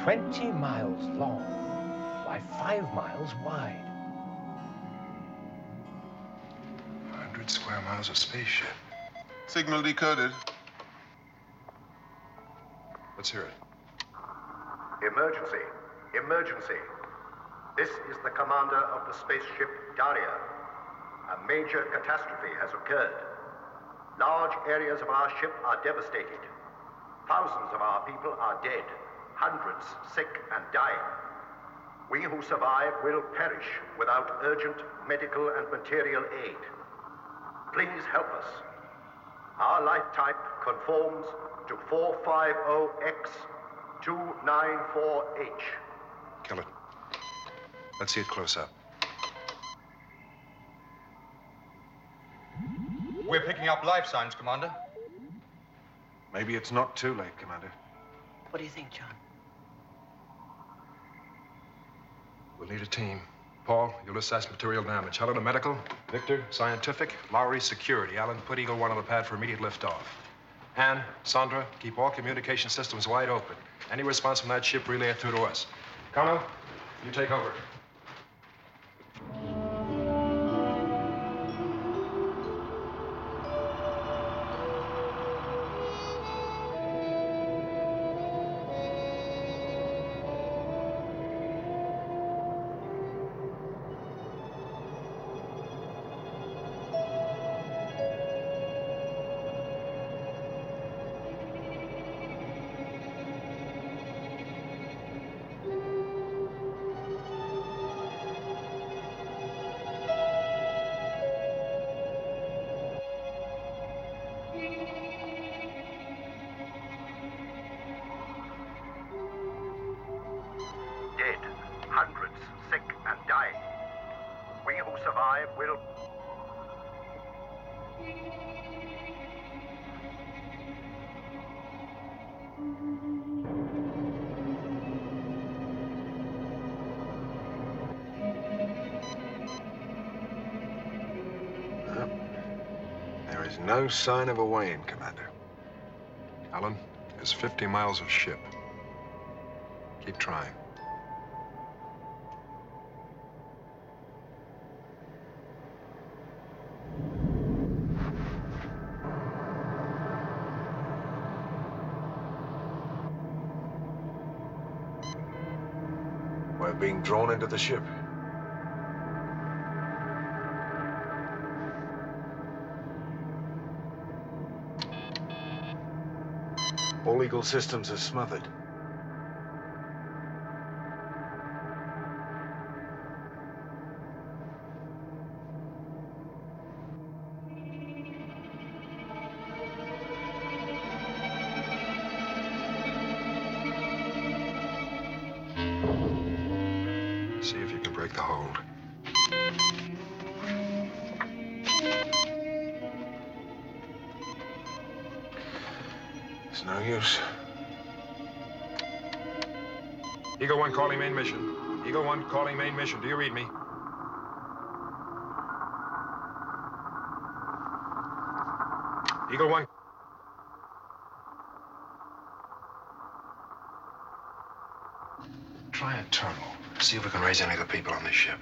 20 miles long by 5 miles wide. 100 square miles of spaceship. Signal decoded. Let's hear it. Emergency. Emergency. This is the commander of the spaceship Daria. A major catastrophe has occurred. Large areas of our ship are devastated. Thousands of our people are dead. Hundreds sick and dying. We who survive will perish without urgent medical and material aid. Please help us. Our life type conforms to 450X294H. Kill it. Let's see it close up. We're picking up life signs, Commander. Maybe it's not too late, Commander. What do you think, John? We'll need a team. Paul, you'll assess material damage. Helena, medical. Victor, scientific. Lowry, security. Alan, put Eagle 1 on the pad for immediate liftoff. Anne, Sandra, keep all communication systems wide open. Any response from that ship, relay it through to us. Colonel, you take over. Dead. Hundreds sick and dying. We who survive will... There is no sign of a way-in, Commander. Alan, there's 50 miles of ship. Keep trying. We're being drawn into the ship. All Eagle systems are smothered. See if you can break the hold. It's no use. Eagle 1 calling main mission. Eagle 1 calling main mission. Do you read me? Eagle 1. Try a turbo. See if we can raise any of the people on this ship.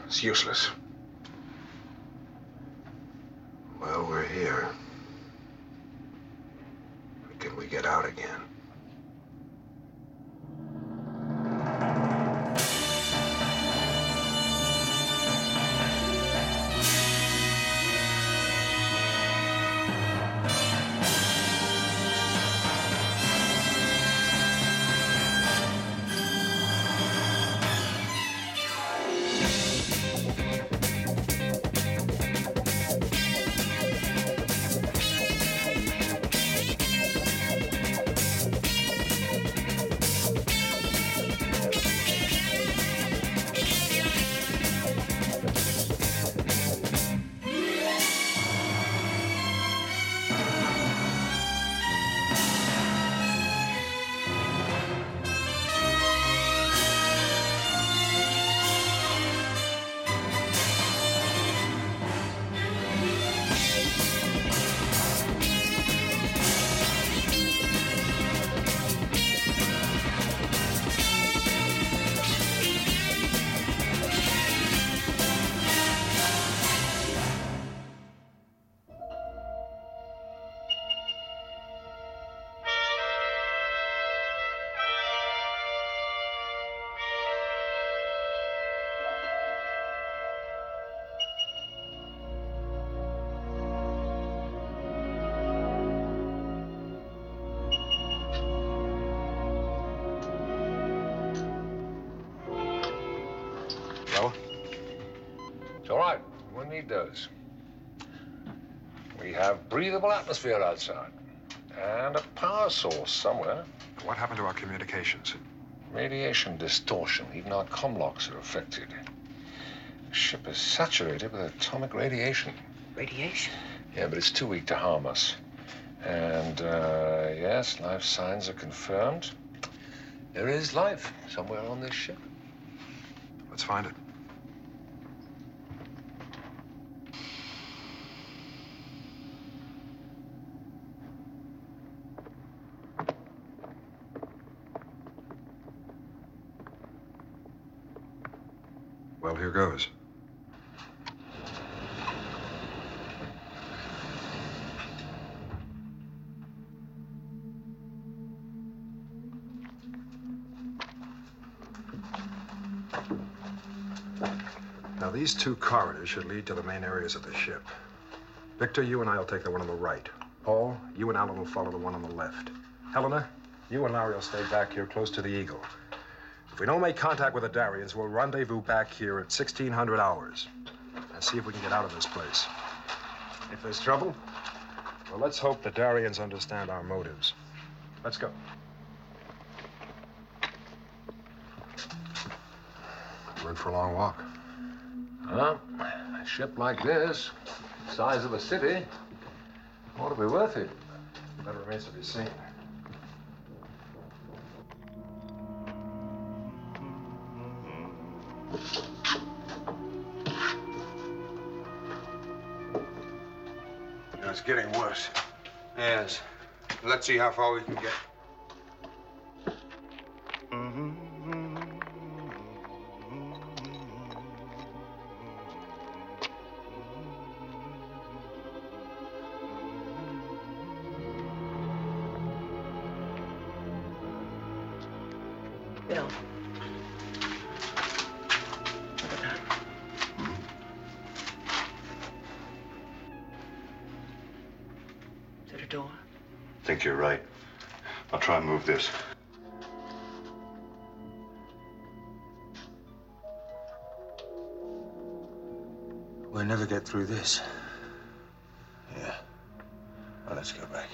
It's useless. Well, we're here. But can we get out again? Lower? It's all right. One need does. We have breathable atmosphere outside. And a power source somewhere. What happened to our communications? Radiation distortion. Even our comlocks are affected. The ship is saturated with atomic radiation. Radiation? Yeah, but it's too weak to harm us. And, yes, life signs are confirmed. There is life somewhere on this ship. Let's find it. Well, here goes. Now, these two corridors should lead to the main areas of the ship. Victor, you and I will take the one on the right. Paul, you and Alan will follow the one on the left. Helena, you and Larry will stay back here close to the Eagle. If we don't make contact with the Darians, we'll rendezvous back here at 1600 hours and see if we can get out of this place. If there's trouble, well, let's hope the Darians understand our motives. Let's go. We're in for a long walk. Huh? A ship like this, size of a city, ought to be worth it. That remains to be seen. It's getting worse. Yes. Let's see how far we can get. Bill. Look at that. Is it a door? I think you're right. I'll try and move this. We'll never get through this. Yeah. Well, let's go back.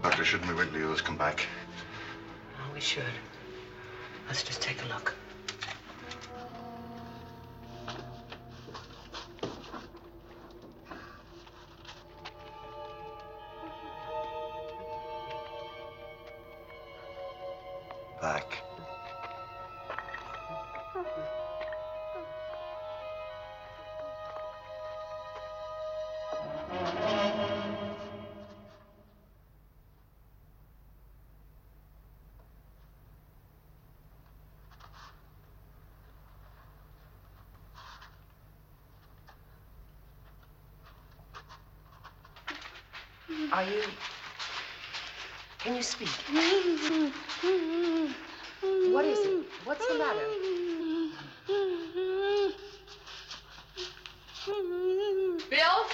Doctor, shouldn't we wait till the others come back? Oh, we should. Let's just take a look. Back. Are you... Can you speak? What is it? What's the matter? Bill?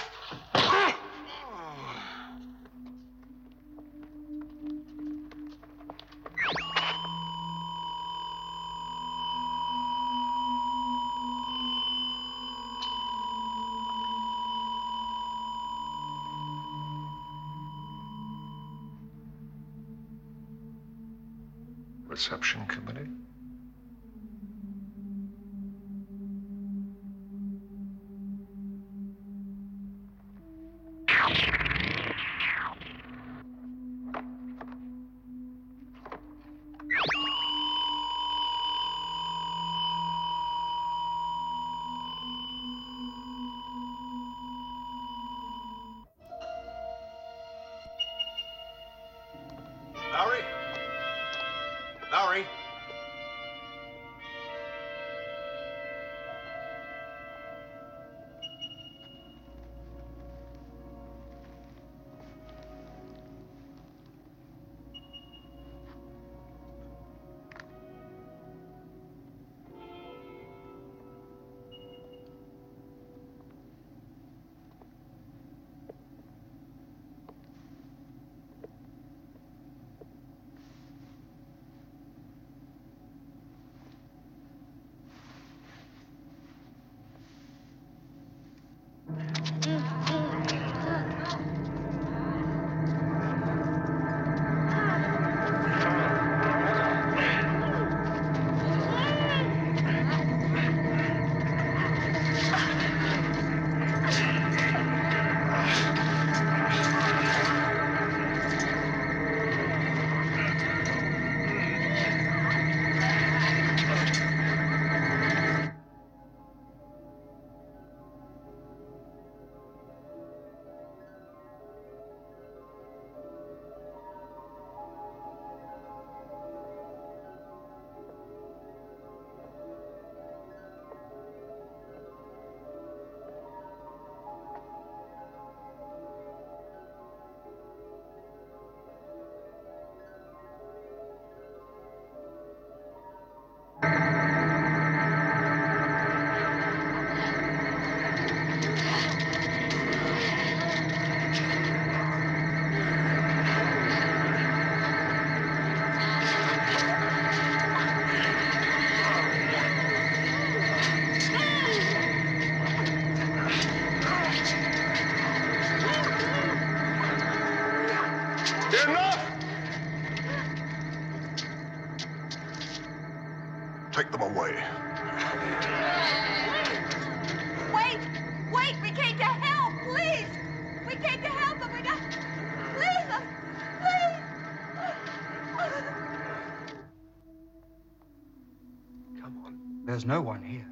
Reception committee? Lowry? Lowry? Take them away. Wait! Wait! We came to help! Please! We came to help them! We got... Please! Please! Come on. There's no one here.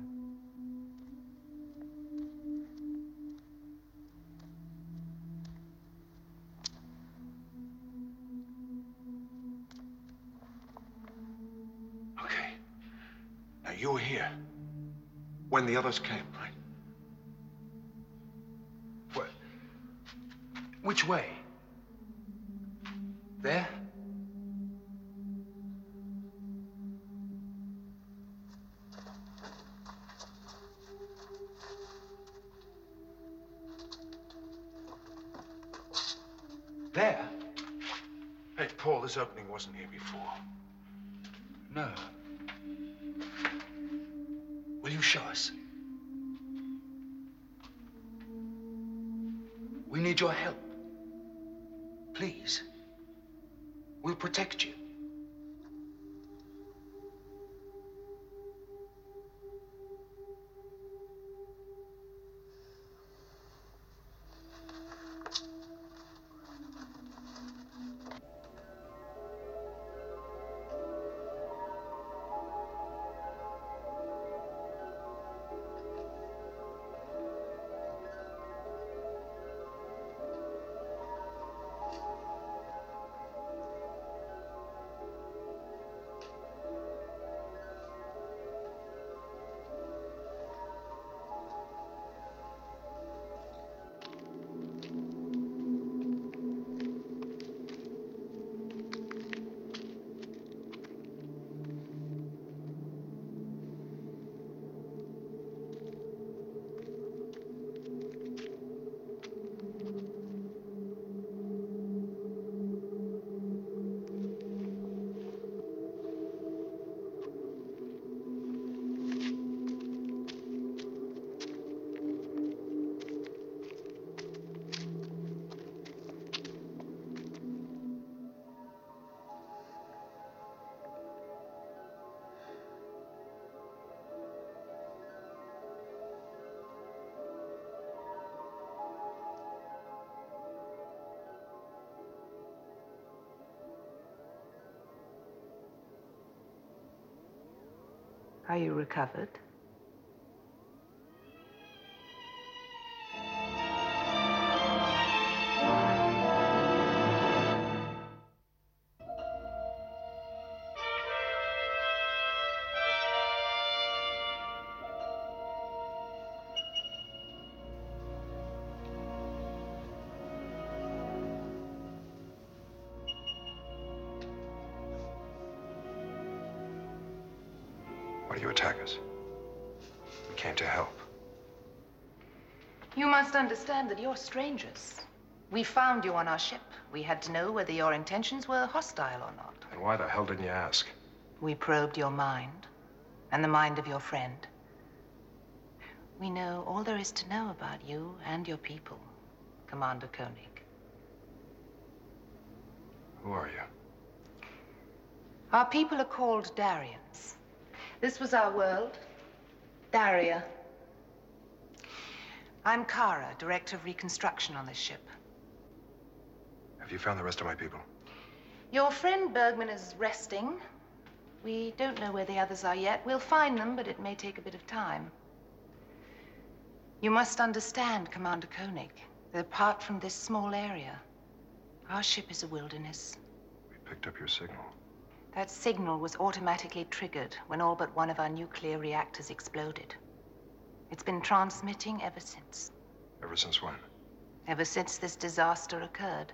Okay. Now you were here when the others came, right? What? Which way? There? There? Hey, Paul, this opening wasn't here before. No. Will you show us? We need your help. Please. We'll protect you. Are you recovered? Why do you attack us? We came to help. You must understand that you're strangers. We found you on our ship. We had to know whether your intentions were hostile or not. And why the hell didn't you ask? We probed your mind and the mind of your friend. We know all there is to know about you and your people, Commander Koenig. Who are you? Our people are called Darians. This was our world, Daria. I'm Kara, Director of Reconstruction on this ship. Have you found the rest of my people? Your friend Bergman is resting. We don't know where the others are yet. We'll find them, but it may take a bit of time. You must understand, Commander Koenig, that apart from this small area, our ship is a wilderness. We picked up your signal. That signal was automatically triggered when all but one of our nuclear reactors exploded. It's been transmitting ever since. Ever since when? Ever since this disaster occurred,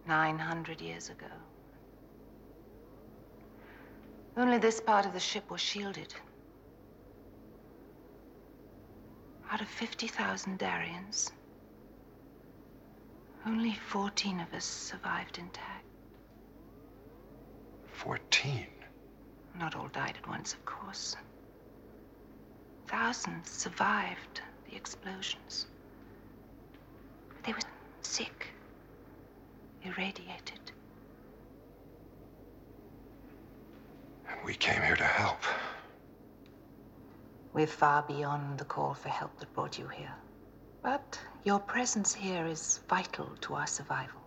900 years ago. Only this part of the ship was shielded. Out of 50,000 Darians, only 14 of us survived intact. 14? Not all died at once, of course. Thousands survived the explosions. But they were sick, irradiated. And we came here to help. We're far beyond the call for help that brought you here. But your presence here is vital to our survival.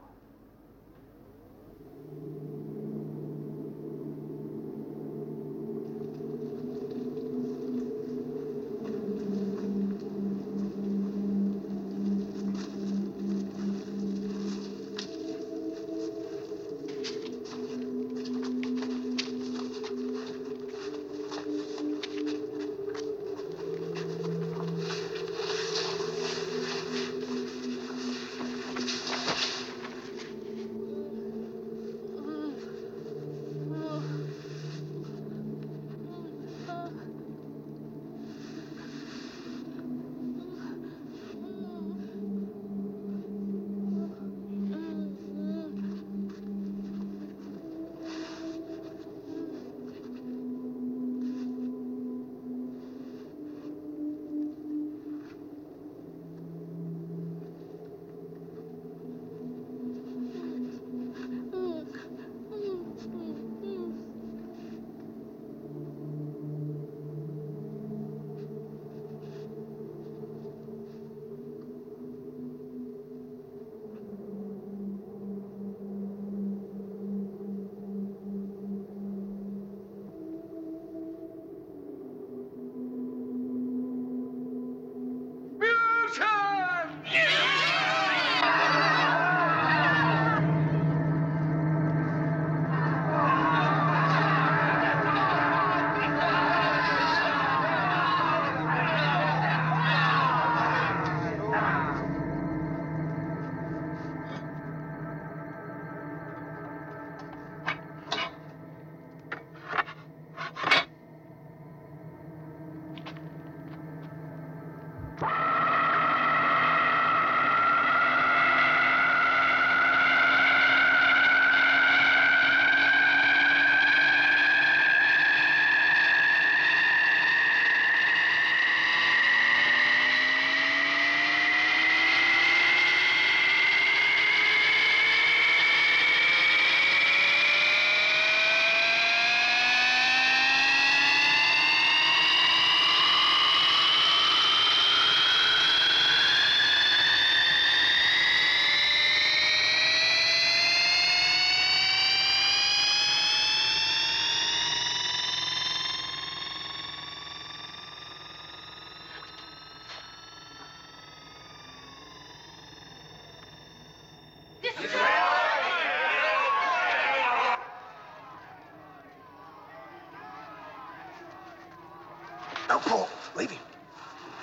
No, Paul, leave him.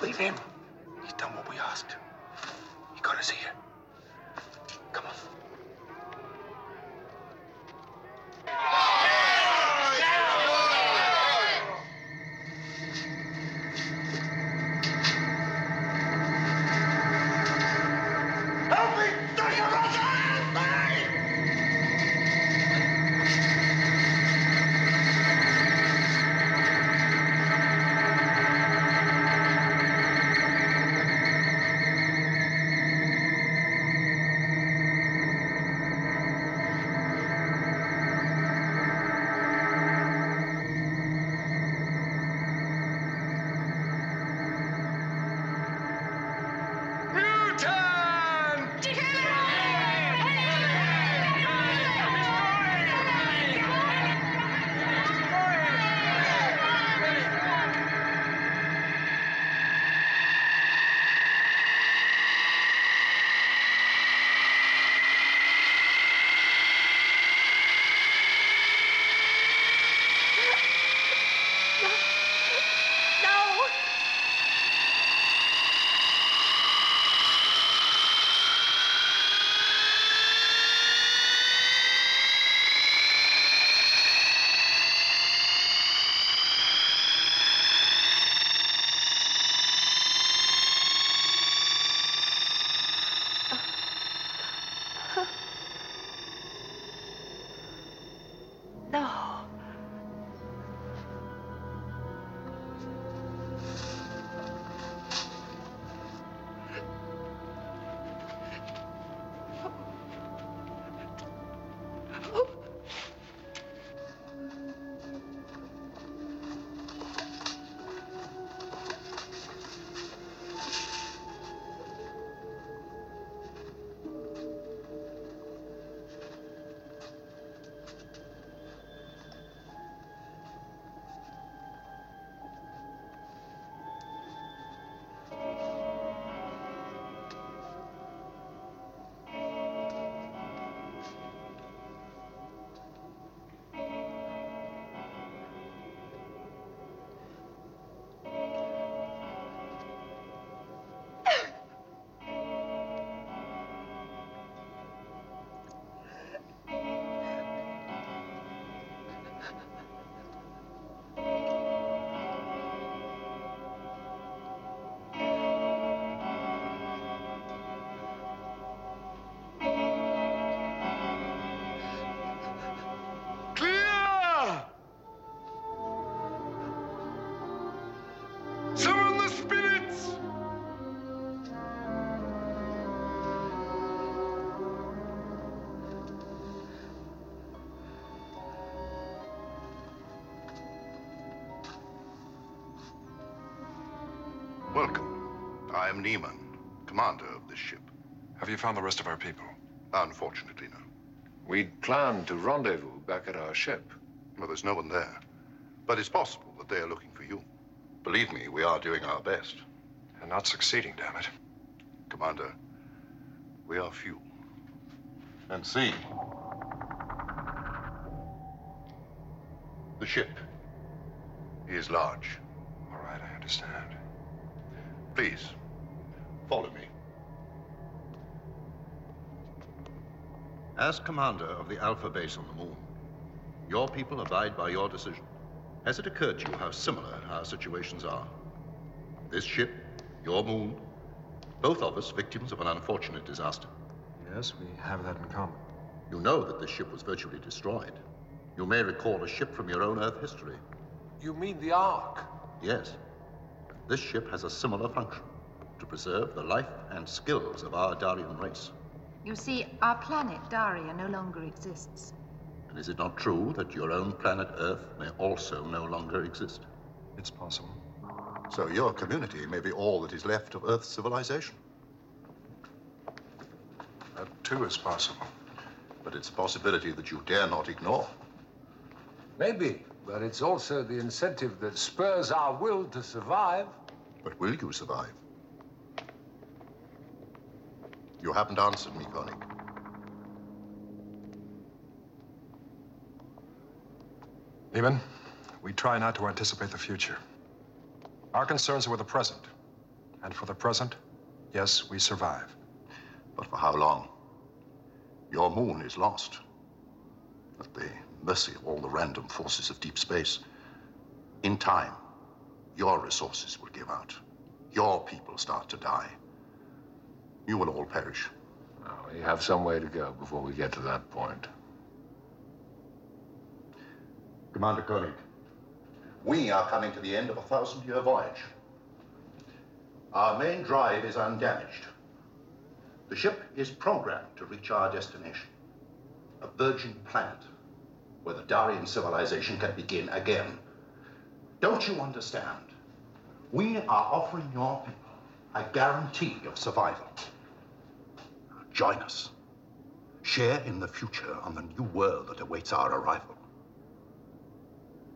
Leave him. He's done what we asked. He got us here. Come on. Welcome. I am Neiman, commander of this ship. Have you found the rest of our people? Unfortunately, no. We'd planned to rendezvous back at our ship. Well, there's no one there. But it's possible that they are looking for you. Believe me, we are doing our best. And not succeeding, damn it. Commander, we are few. And see. The ship is large. All right, I understand. Please, follow me. As commander of the Alpha base on the moon, your people abide by your decision. Has it occurred to you how similar our situations are? This ship, your moon, both of us victims of an unfortunate disaster. Yes, we have that in common. You know that this ship was virtually destroyed. You may recall a ship from your own Earth history. You mean the Ark? Yes. This ship has a similar function, to preserve the life and skills of our Darian race. You see, our planet, Daria, no longer exists. And is it not true that your own planet Earth may also no longer exist? It's possible. So your community may be all that is left of Earth's civilization. That, too, is possible. But it's a possibility that you dare not ignore. Maybe, but it's also the incentive that spurs our will to survive. But will you survive? You haven't answered me, Koenig. Neiman, we try not to anticipate the future. Our concerns are with the present. And for the present, yes, we survive. But for how long? Your moon is lost. At the mercy of all the random forces of deep space. In time, your resources will give out. Your people start to die. You will all perish. Well, we have some way to go before we get to that point. Commander Koenig, we are coming to the end of a 1,000-year voyage. Our main drive is undamaged. The ship is programmed to reach our destination, a virgin planet where the Darian civilization can begin again. Don't you understand? We are offering your people a guarantee of survival. Join us. Share in the future on the new world that awaits our arrival.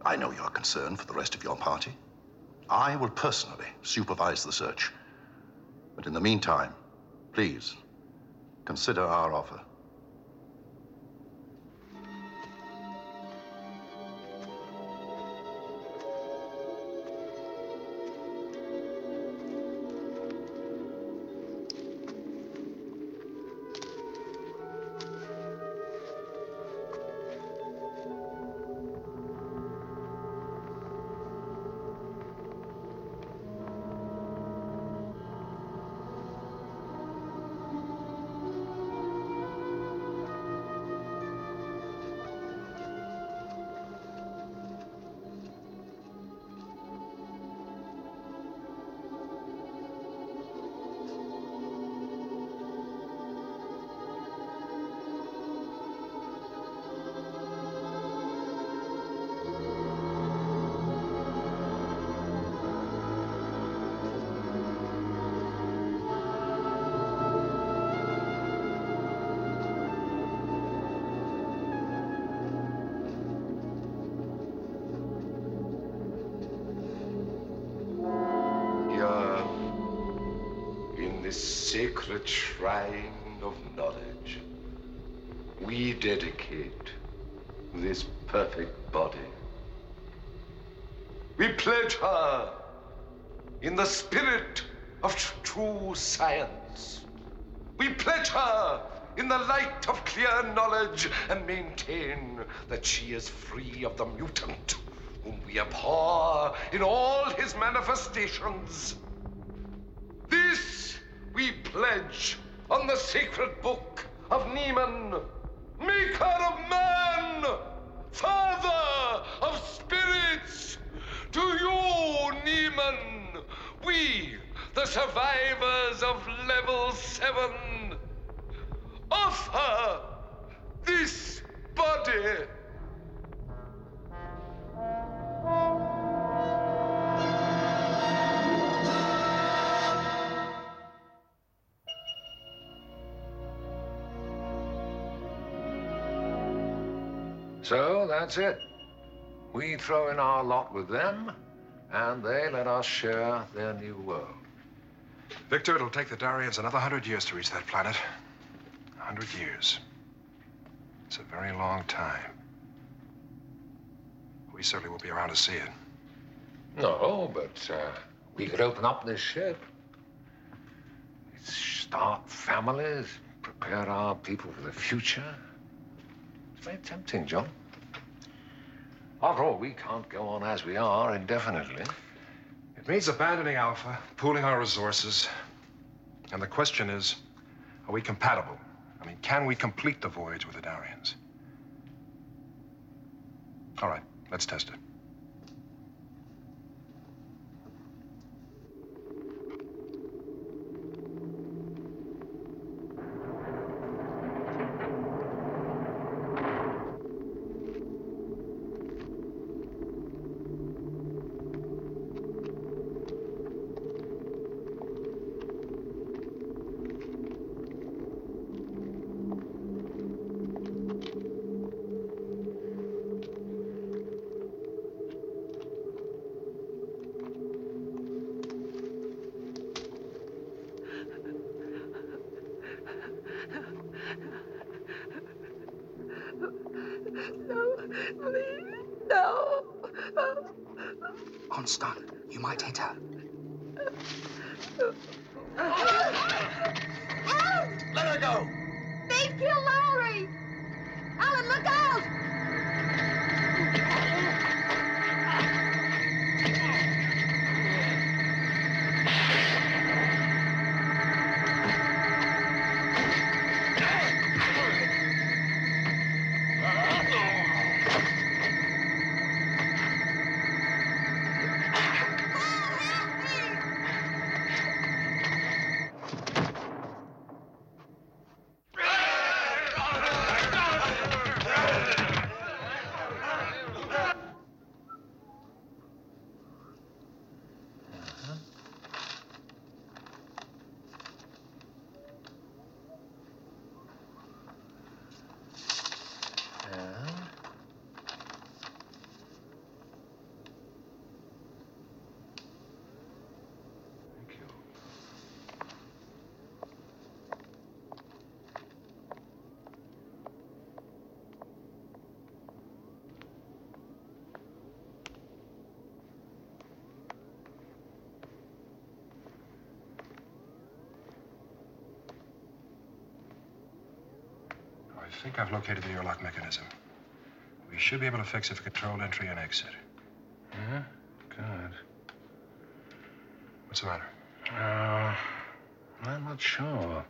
I know you're concerned for the rest of your party. I will personally supervise the search. But in the meantime, please, consider our offer. Sacred shrine of knowledge, we dedicate this perfect body. We pledge her in the spirit of true science. We pledge her in the light of clear knowledge and maintain that she is free of the mutant whom we abhor in all his manifestations. This we pledge on the sacred book of Neiman, maker of man, father of spirits. To you, Neiman, we, the survivors of level 7, offer this body. So that's it. We throw in our lot with them, and they let us share their new world. Victor, it'll take the Darians another 100 years to reach that planet. 100 years. It's a very long time. We certainly won't be around to see it. No, but we could open up this ship. Start families, prepare our people for the future. It's very tempting, John. After all, we can't go on as we are indefinitely. It means abandoning Alpha, pooling our resources. And the question is, are we compatible? I mean, can we complete the voyage with the Darians? All right, let's test it. Constant, you might hit her. Let her go! They've killed Lowry! Alan, look out! I think I've located the airlock mechanism. We should be able to fix it for controlled entry and exit. Yeah? Good. What's the matter? I'm not sure.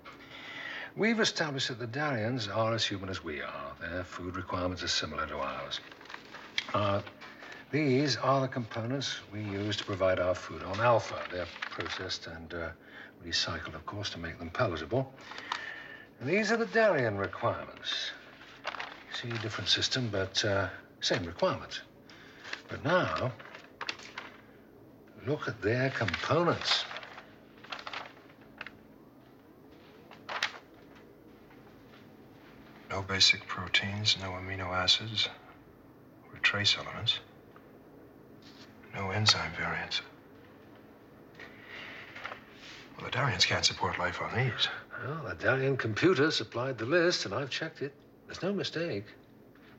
We've established that the Darians are as human as we are. Their food requirements are similar to ours. These are the components we use to provide our food on Alpha. They're processed and recycled, of course, to make them palatable. And these are the Darian requirements. See, different system, but same requirements. But now, look at their components. No basic proteins, no amino acids, or trace elements. No enzyme variants. Well, the Darians can't support life on these. Well, the Darian computer supplied the list, and I've checked it. There's no mistake.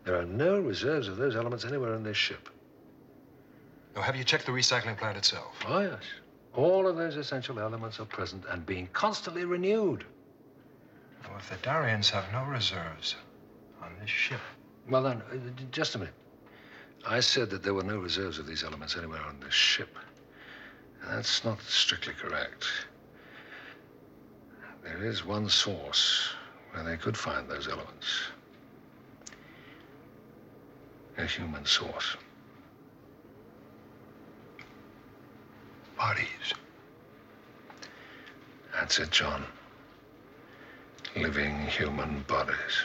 There are no reserves of those elements anywhere in this ship. Now, have you checked the recycling plant itself? Oh, yes. All of those essential elements are present and being constantly renewed. Well, if the Darians have no reserves on this ship... Well, then, just a minute. I said that there were no reserves of these elements anywhere on this ship. That's not strictly correct. There is one source where they could find those elements. A human source. Bodies. That's it, John. Living human bodies.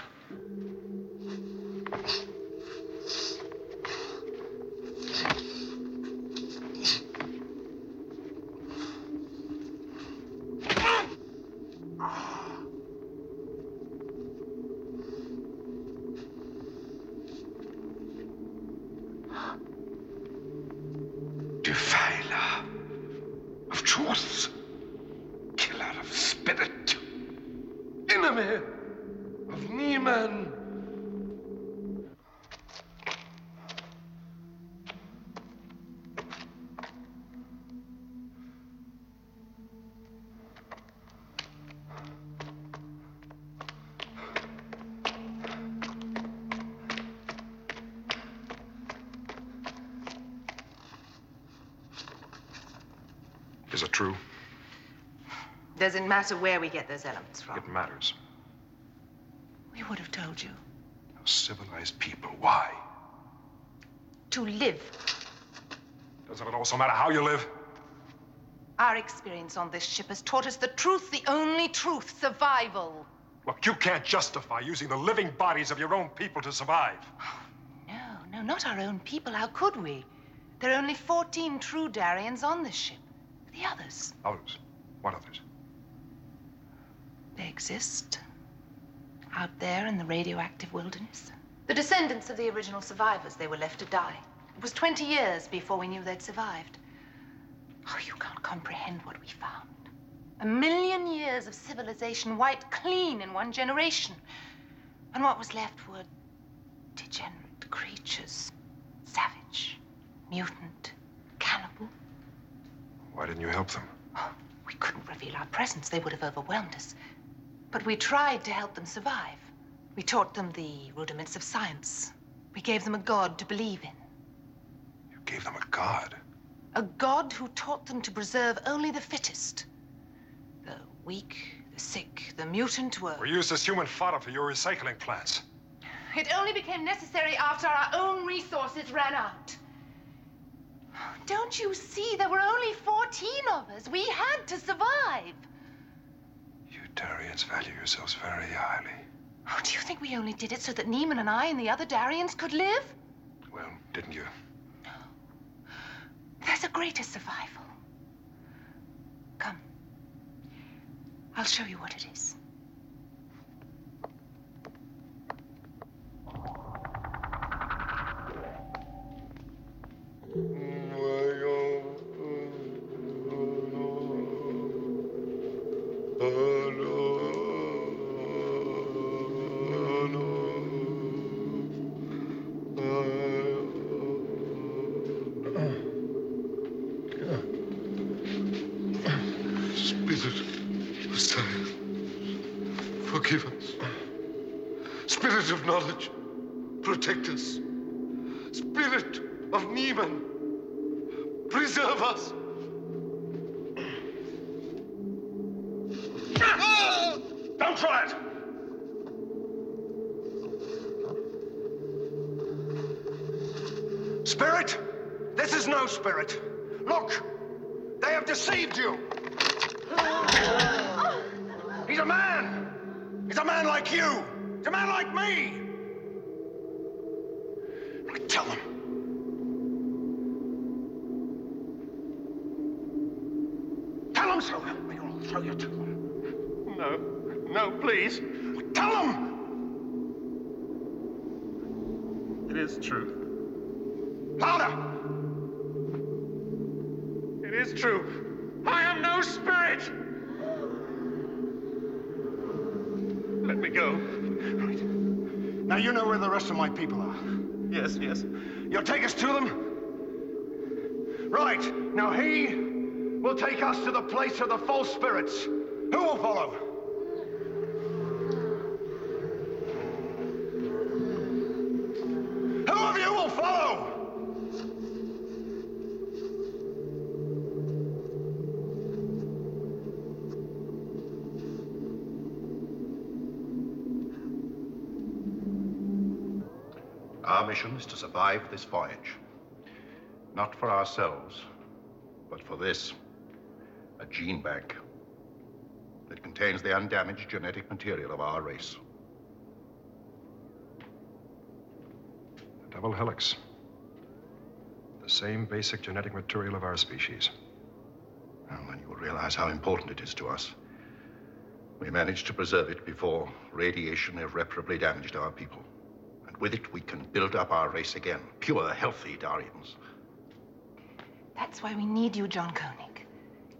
truth, killer of spirit, enemy of Niemann. Is it true? Doesn't matter where we get those elements from. It matters. We would have told you. Civilized people. Why? To live. Doesn't it also matter how you live? Our experience on this ship has taught us the truth, the only truth, survival. Look, you can't justify using the living bodies of your own people to survive. No, not our own people. How could we? There are only 14 true Darians on this ship. The others. Others? What others? They exist. Out there in the radioactive wilderness. The descendants of the original survivors. They were left to die. It was 20 years before we knew they'd survived. Oh, you can't comprehend what we found. 1 million years of civilization wiped clean in one generation. And what was left were degenerate creatures. Savage, mutant, cannibal. Why didn't you help them? Oh, we couldn't reveal our presence. They would have overwhelmed us. But we tried to help them survive. We taught them the rudiments of science. We gave them a god to believe in. You gave them a god? A god who taught them to preserve only the fittest. The weak, the sick, the mutant were... We used as human fodder for your recycling plants. It only became necessary after our own resources ran out. Don't you see? There were only 14 of us. We had to survive. You Darians value yourselves very highly. Oh, do you think we only did it so that Neiman and I and the other Darians could live? Well, didn't you? No. There's a greater survival. Come. I'll show you what it is. Forgive us. Spirit of knowledge, protect us. Spirit of Niemann, preserve us. Don't try it! Spirit? This is no spirit. Look, they have deceived you. He's a man. He's a man like you. He's a man like me. Tell them. Tell them so. Help me, or I'll throw you to them. No, please. Tell them. It is true. Louder. It is true. I am no spirit. Let me go. Right. Now you know where the rest of my people are. Yes. You'll take us to them? Right. Now he will take us to the place of the false spirits. Who will follow? Who of you will follow? Our mission is to survive this voyage. Not for ourselves, but for this, a gene bank that contains the undamaged genetic material of our race. A double helix. The same basic genetic material of our species. Well, then you will realize how important it is to us. We managed to preserve it before radiation irreparably damaged our people. And with it, we can build up our race again. Pure, healthy Darians. That's why we need you, John Koenig.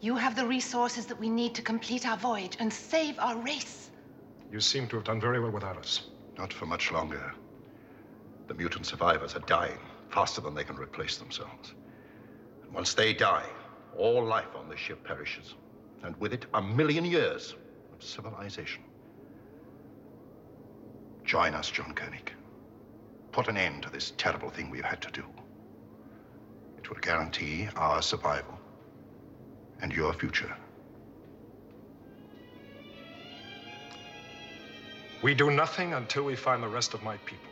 You have the resources that we need to complete our voyage and save our race. You seem to have done very well without us. Not for much longer. The mutant survivors are dying faster than they can replace themselves. And once they die, all life on this ship perishes. And with it, 1,000,000 years of civilization. Join us, John Koenig. Put an end to this terrible thing we've had to do. It will guarantee our survival and your future. We do nothing until we find the rest of my people.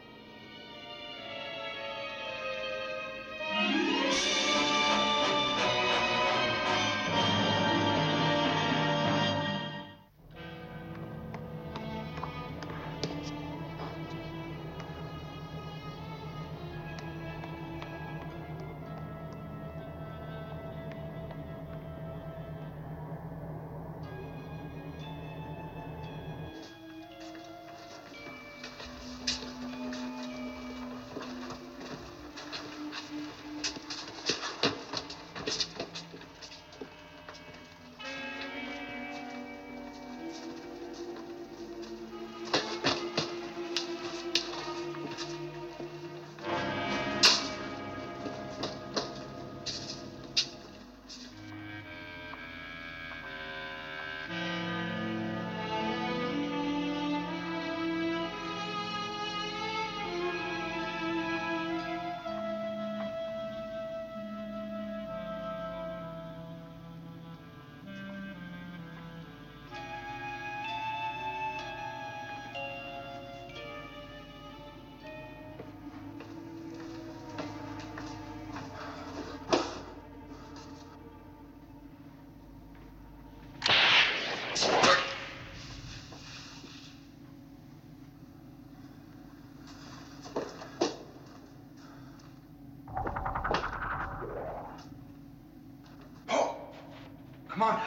Commander,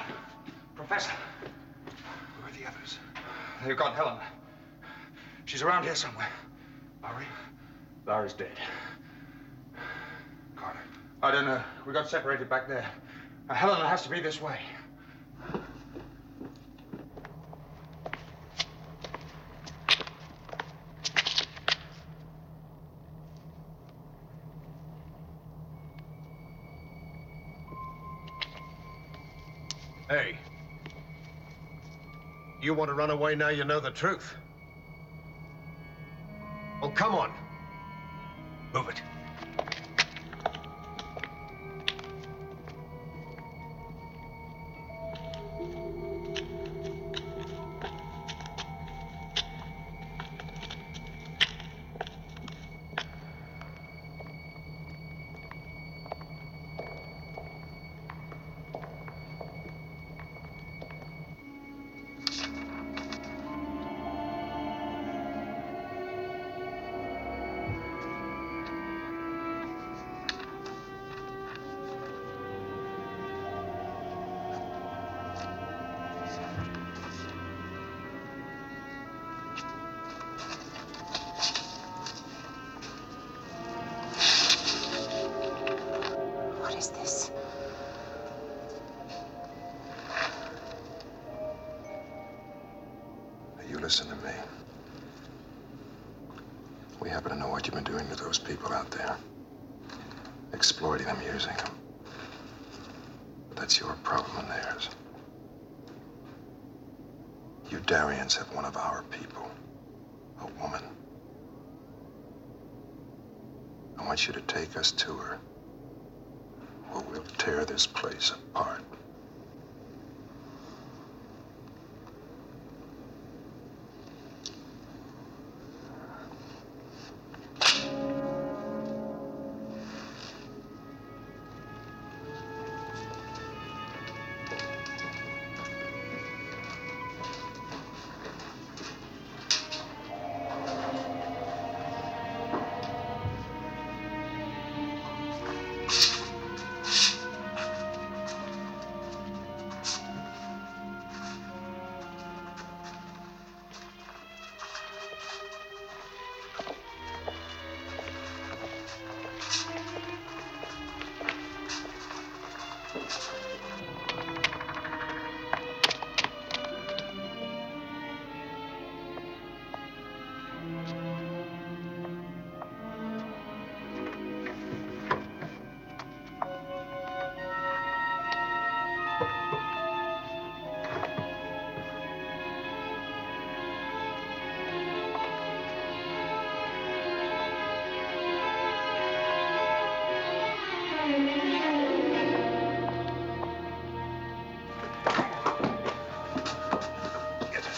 Professor. Where are the others? They've got Helen. She's around here somewhere. Lowry? Lowry's dead. Carter? I don't know. We got separated back there. Helen has to be this way. Hey. You want to run away now you know the truth? Well, come on. Move it. Listen to me. We happen to know what you've been doing to those people out there. Exploiting them, using them. But that's your problem and theirs. You Darians have one of our people. A woman. I want you to take us to her. Or we'll tear this place apart.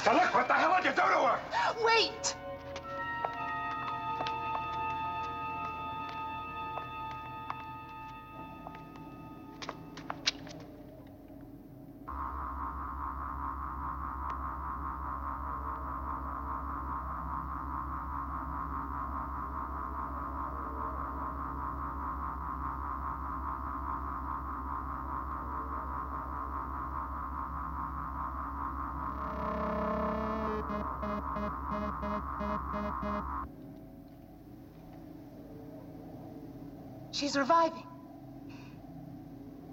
Now look, what the hell did you do to her? Wait! She's reviving.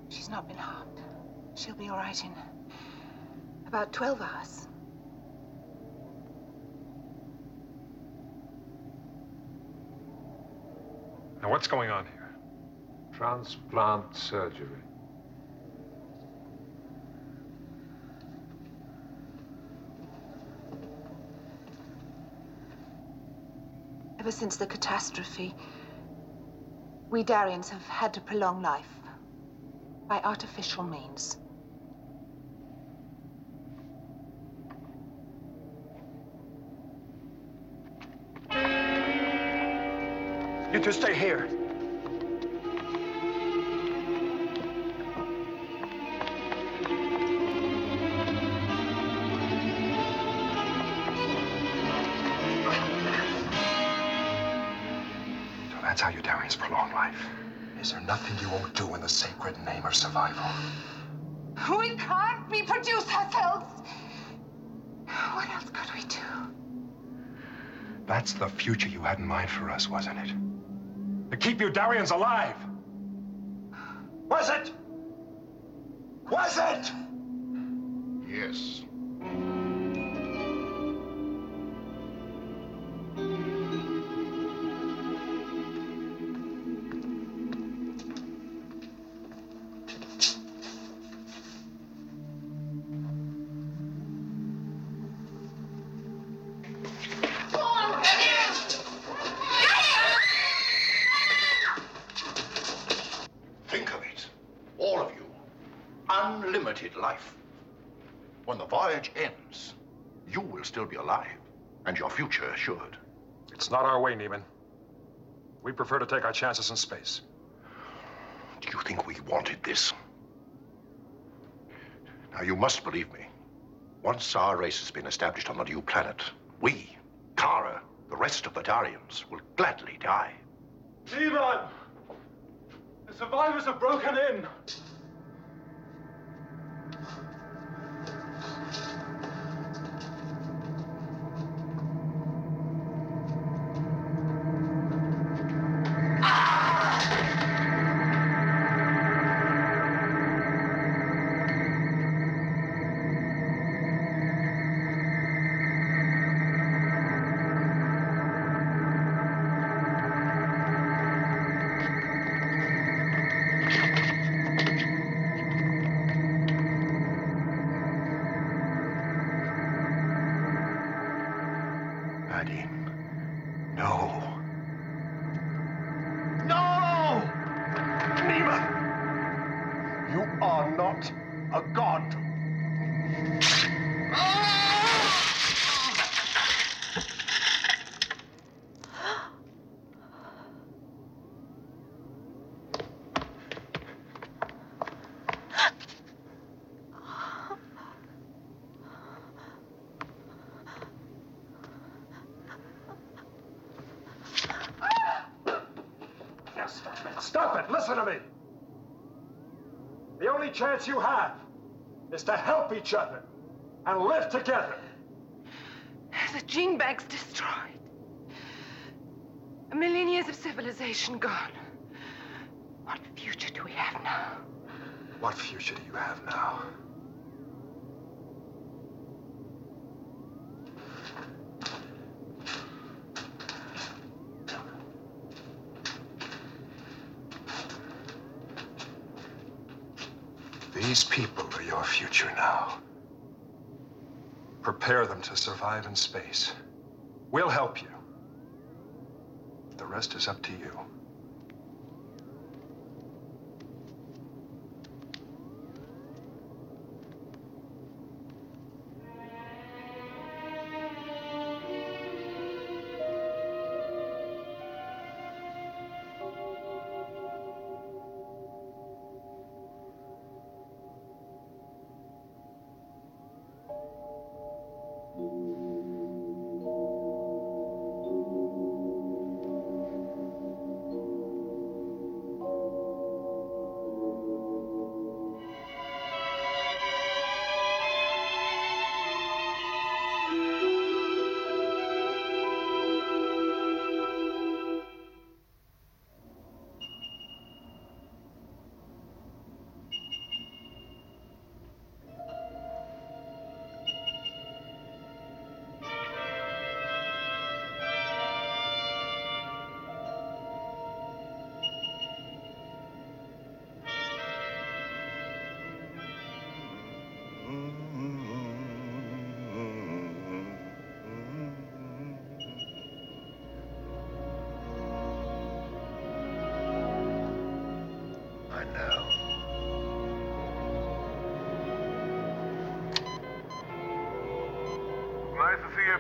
She's not been harmed. She'll be all right in about 12 hours. Now, what's going on here? Transplant surgery. Ever since the catastrophe, we Darians have had to prolong life by artificial means. You two stay here. So that's how you Darians prolong life. Is there nothing you won't do in the sacred name of survival? We can't reproduce ourselves. What else could we do? That's the future you had in mind for us, wasn't it? To keep you Darians alive. Was it? Was it? Yes. Think of it, all of you. Unlimited life. When the voyage ends, you will still be alive, and your future assured. It's not our way, Neiman. We prefer to take our chances in space. Do you think we wanted this? Now, you must believe me. Once our race has been established on the new planet, we, Kara, the rest of the Darians, will gladly die. Neiman! The survivors have broken in! No. No! Neiman! You are not a god. Stop it! Listen to me! The only chance you have is to help each other and live together. The gene bank's destroyed. 1,000,000 years of civilization gone. What future do we have now? What future do you have now? These people are your future now. Prepare them to survive in space. We'll help you. The rest is up to you.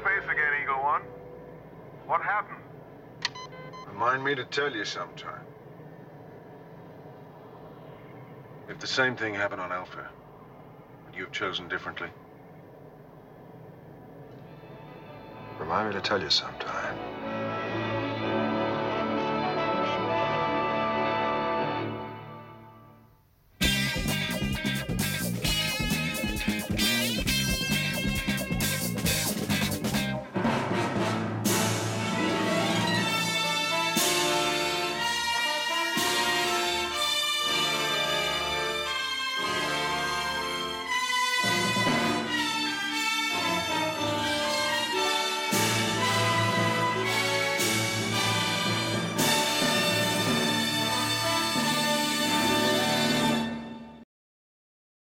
space again, Eagle One. What happened? Remind me to tell you sometime. If the same thing happened on Alpha, would you have chosen differently? Remind me to tell you sometime.